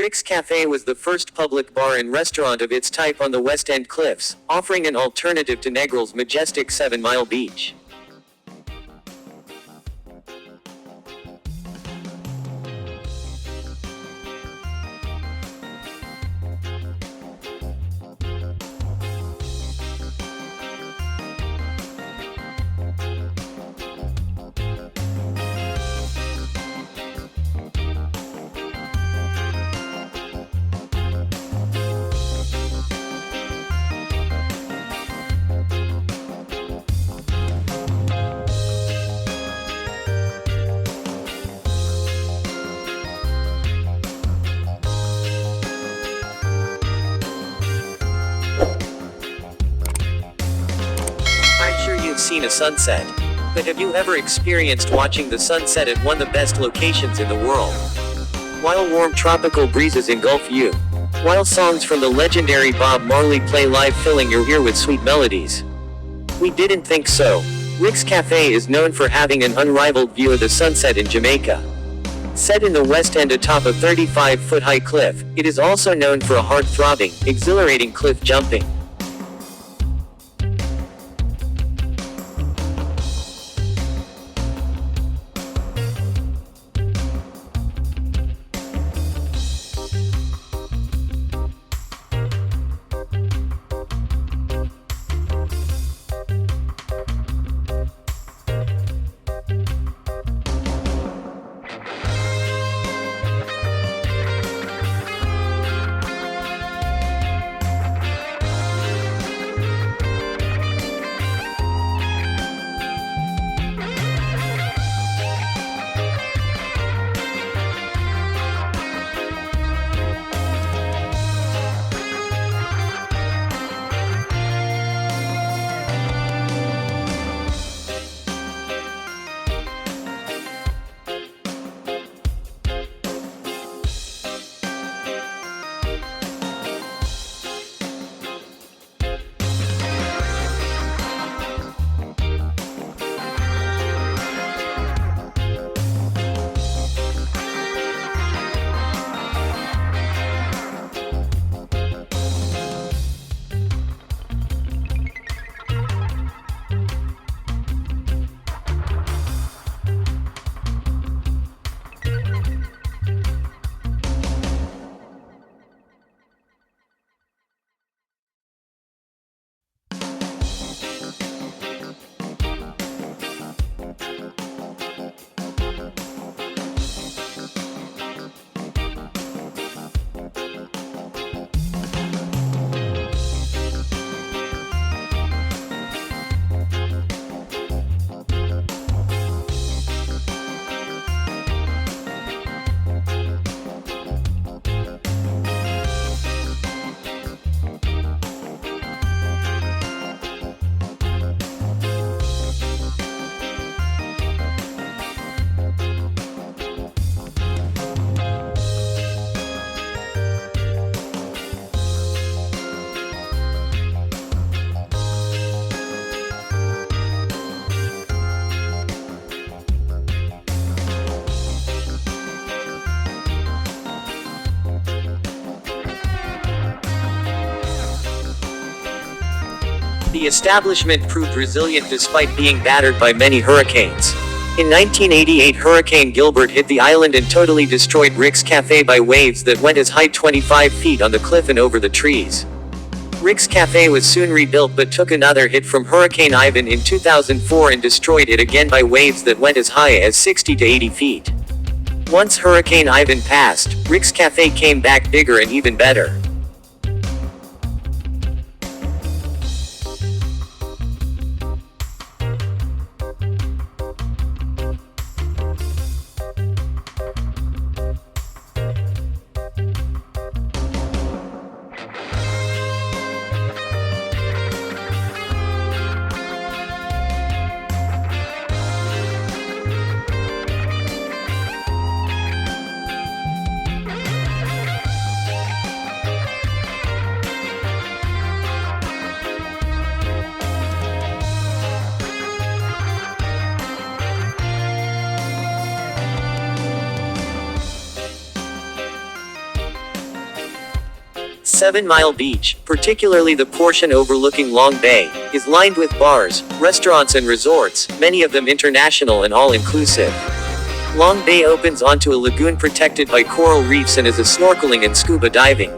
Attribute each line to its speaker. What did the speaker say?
Speaker 1: Rick's Cafe was the first public bar and restaurant of its type on the West End Cliffs, offering an alternative to Negril's majestic 7-mile beach. Seen a sunset. But have you ever experienced watching the sunset at one of the best locations in the world? While warm tropical breezes engulf you. While songs from the legendary Bob Marley play live, filling your ear with sweet melodies. We didn't think so. Rick's Cafe is known for having an unrivaled view of the sunset in Jamaica. Set in the West End atop a 35-foot-high cliff, it is also known for a heart-throbbing, exhilarating cliff jumping. The establishment proved resilient despite being battered by many hurricanes. In 1988, Hurricane Gilbert hit the island and totally destroyed Rick's Cafe by waves that went as high 25 feet on the cliff and over the trees. Rick's Cafe was soon rebuilt but took another hit from Hurricane Ivan in 2004 and destroyed it again by waves that went as high as 60 to 80 feet. Once Hurricane Ivan passed, Rick's Cafe came back bigger and even better. 7 Mile Beach, particularly the portion overlooking Long Bay, is lined with bars, restaurants and resorts, many of them international and all-inclusive. Long Bay opens onto a lagoon protected by coral reefs and is a snorkeling and scuba diving.